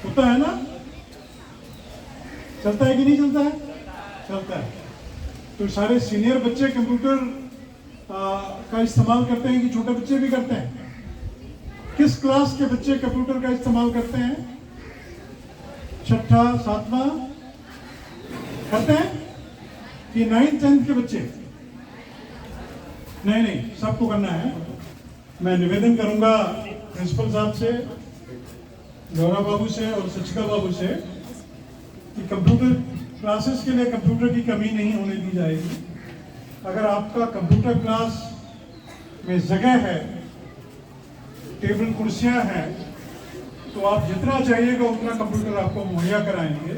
होता है ना? चलता है कि नहीं चलता है? चलता है। तो सारे सीनियर बच्चे कंप्यूटर का इस्तेमाल करते हैं कि छोटे बच्चे भी करते हैं? किस क्लास के बच्चे कंप्यूटर का इस्तेमाल करते हैं? छठा, सातवां करते हैं कि 9th 10th के बच्चे? नहीं, सबको करना है। मैं निवेदन करूंगा प्रिंसिपल साहब से, गौरव बाबू से और सचिका बाबू से कि कंप्यूटर क्लासेस के लिए कंप्यूटर की कमी नहीं होने दी जाएगी। अगर आपका कंप्यूटर क्लास में जगह है, टेबल कुर्सियां हैं, तो आप जितना चाहिएगा उतना कंप्यूटर आपको मुहैया कराएंगे,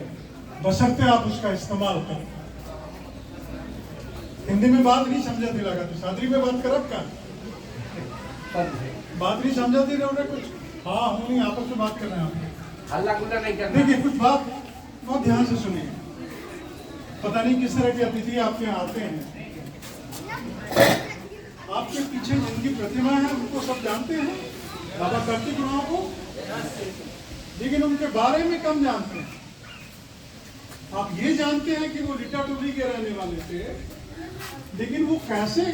बशर्ते आप उसका इस्तेमाल करें। हिंदी में बात नहीं समझा थी, लगा तो सादरी में बात कर का बात नहीं समझा थी ना कुछ। हाँ, हम नहीं आपस में बात कर रहे हैं। हल्ला गुल्ला नहीं करना। देखिए, कुछ बात बहुत ध्यान से सुनिए। पता नहीं किस तरह के अतिथि आपके यहाँ आते हैं। आपके पीछे जिनकी प्रतिमा है उनको सब जानते हैं, बाबा कार्तिक राव को, लेकिन उनके बारे में कम जानते हैं। आप ये जानते हैं कि वो लिटाटोली के रहने वाले थे, लेकिन वो कैसे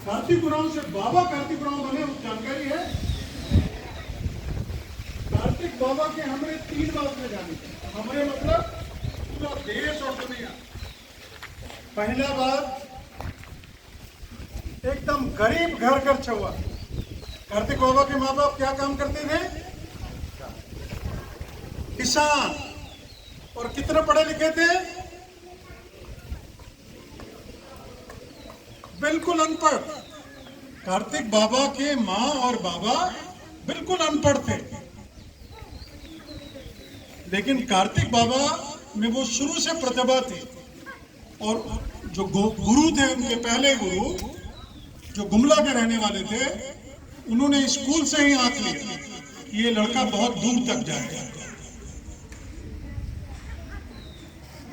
कार्तिक राव से बाबा कार्तिक राव बने उस जानकारी है? कार्तिक बाबा के हमें 3 बात में जाने, हमारे मतलब पूरा देश और दुनिया। पहला बात, एकदम गरीब घर का छुआ। कार्तिक बाबा के माँ बाप क्या काम करते थे? किसान। और कितने पढ़े लिखे थे? बिल्कुल अनपढ़। कार्तिक बाबा के माँ और बाबा बिल्कुल अनपढ़ थे, लेकिन कार्तिक बाबा में वो शुरू से प्रतिभा थी। और जो गुरु थे, उनके पहले गुरु जो गुमला के रहने वाले थे, उन्होंने स्कूल से ही आंक लिया कि ये लड़का बहुत दूर तक जाएगा।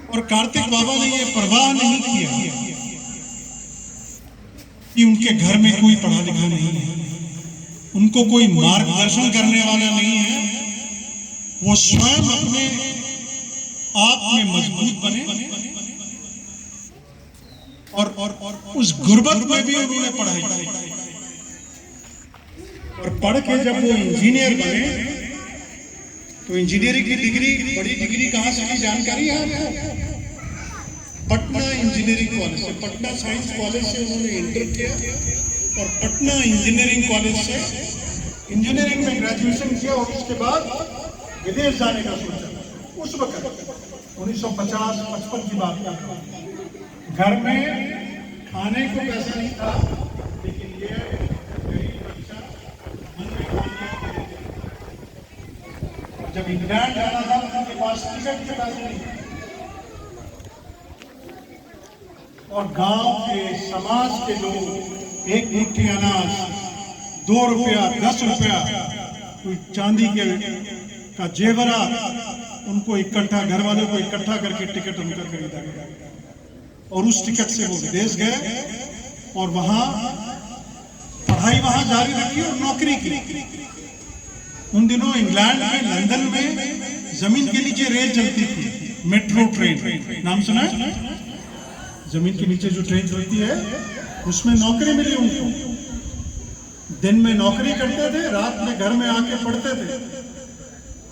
और कार्तिक बाबा ने ये परवाह नहीं किया कि उनके घर में कोई पढ़ा लिखा नहीं है, उनको कोई मार्गदर्शन करने वाला नहीं है। वो स्वयं अपने आप में मजबूत बने और उस गुर्बत में भी उन्होंने पढ़ाई की। और पढ़ के जब वो इंजीनियर बने, तो इंजीनियरिंग की डिग्री, बड़ी डिग्री कहाँ से की जानकारी है आपको? पटना इंजीनियरिंग कॉलेज से, पटना साइंस कॉलेज से उन्होंने इंटर किया और पटना इंजीनियरिंग कॉलेज से इंजीनियरिंग में ग्रेजुएशन किया और उसके बाद विदेश जाने का सोचा। उस वक्त 1950-55 की बात कर रहा हूं। घर में खाने को पैसा नहीं था, लेकिन ये गरीब बच्चा मन में खाने, जब इंग्लैंड जाना था उनके पास टिकट के पैसे नहीं थे। और गांव के, समाज के लोग एक मुट्ठी अनाज, 2 रुपया, 10 रुपया, कोई चांदी का जेवरा, उनको इकट्ठा, घर वालों को इकट्ठा करके टिकट उनका खरीदा गया। और उस टिकट से वो विदेश गए और वहां पढ़ाई वहां जारी रखी और नौकरी की। उन दिनों इंग्लैंड में, लंदन में जमीन के नीचे रेल चलती थी, मेट्रो ट्रेन, नाम सुना है? जमीन के नीचे जो ट्रेन चलती है, उसमें नौकरी मिली उनको। दिन में नौकरी करते थे, रात में घर में आके पढ़ते थे।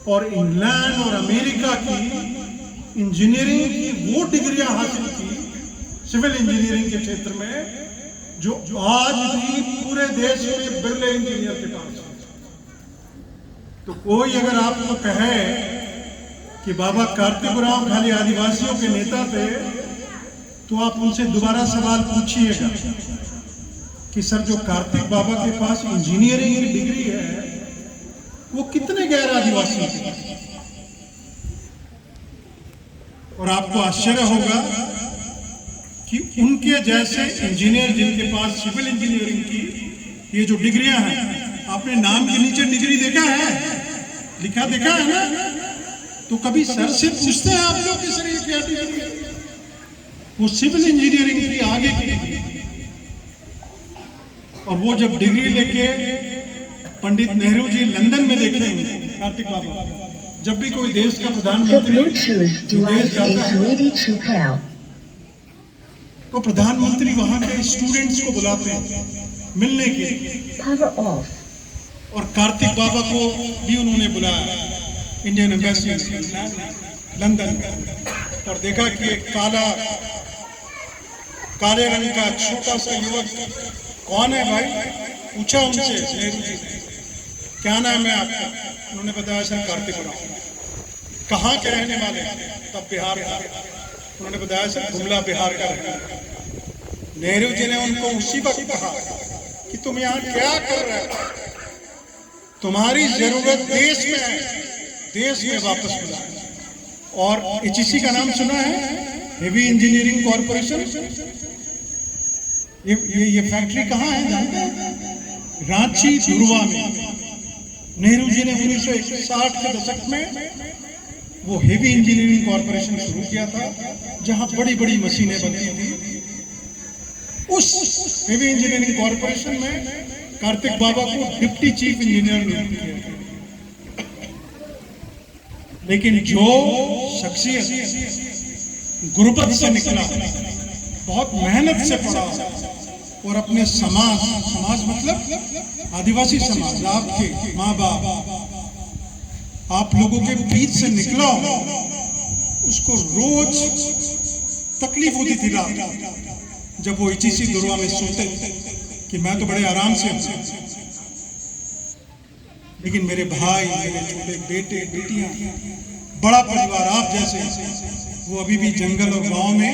और इंग्लैंड और अमेरिका की इंजीनियरिंग की वो डिग्रियां हासिल की, सिविल इंजीनियरिंग के क्षेत्र में, जो आज भी पूरे देश में बिरले इंजीनियर के पास है। तो कोई अगर आपको कहे कि बाबा कार्तिक राव खाली आदिवासियों के नेता थे, तो आप उनसे दोबारा सवाल पूछिएगा कि सर, जो कार्तिक बाबा के पास इंजीनियरिंग की डिग्री है, वो कितने गैर आदिवासी थे? और आपको आश्चर्य होगा कि उनके जैसे इंजीनियर जिनके पास सिविल इंजीनियरिंग की ये जो डिग्रियां हैं, आपने नाम के नीचे डिग्री देखा है, लिखा देखा है ना? तो कभी सर से पूछते हैं आप लोग कि सर ये क्या डिग्री है? वो सिविल इंजीनियरिंग की आगे की डिग्री। और वो जब डिग्री लेके पंडित नेहरू जी लंदन में देखेंगे कार्तिक बाबा, जब भी कोई देश का The प्रधानमंत्री Bluetooth विदेश device जाता is है ready to pair. तो प्रधानमंत्री वहां के स्टूडेंट्स को बुलाते हैं मिलने के लिए। Power off. और कार्तिक बाबा को भी उन्होंने बुलाया इंडियन एम्बेसी लंदन में। और देखा कि एक काले रंग का छोटा सा युवक कौन है भाई, पूछा उनसे नेहरू जी ने, क्या नाम है आपका? उन्होंने बताया सर कार्तिक राव। कहाँ के रहने वाले? तब बिहार का। उन्होंने बताया सर गुमला बिहार का रहने वाला। नेहरू जी ने उनको उसी वक्त कहा कि तुम यहाँ क्या कर रहे हो, तुम्हारी जरूरत देश में है, देश में वापस बुलाओ। और एचईसी का नाम सुना है, हेवी इंजीनियरिंग कॉरपोरेशन। ये फैक्ट्री कहाँ है जानते हैं? रांची धुरवा में। नेहरू जी ने 1960 के दशक में वो हेवी इंजीनियरिंग कॉरपोरेशन शुरू किया था, जहां बड़ी बड़ी मशीनें बनती थी। उस हेवी इंजीनियरिंग कॉरपोरेशन में कार्तिक बाबा को डिप्टी चीफ इंजीनियर नियुक्त किया। लेकिन जो शख्सियत गुरबत से निकला, बहुत मेहनत से पढ़ा और अपने समाज मतलब आदिवासी समाज, आपके माँ बाप, आप लोगों के बीच से निकला, उसको रोज तकलीफ होती थी रात जब वो एचईसी दुर्वा में सोते कि मैं तो बड़े आराम से हूं, लेकिन मेरे भाई, मेरे छोटे बेटे बेटियां, बड़ा परिवार आप जैसे, वो अभी भी जंगल और गांव में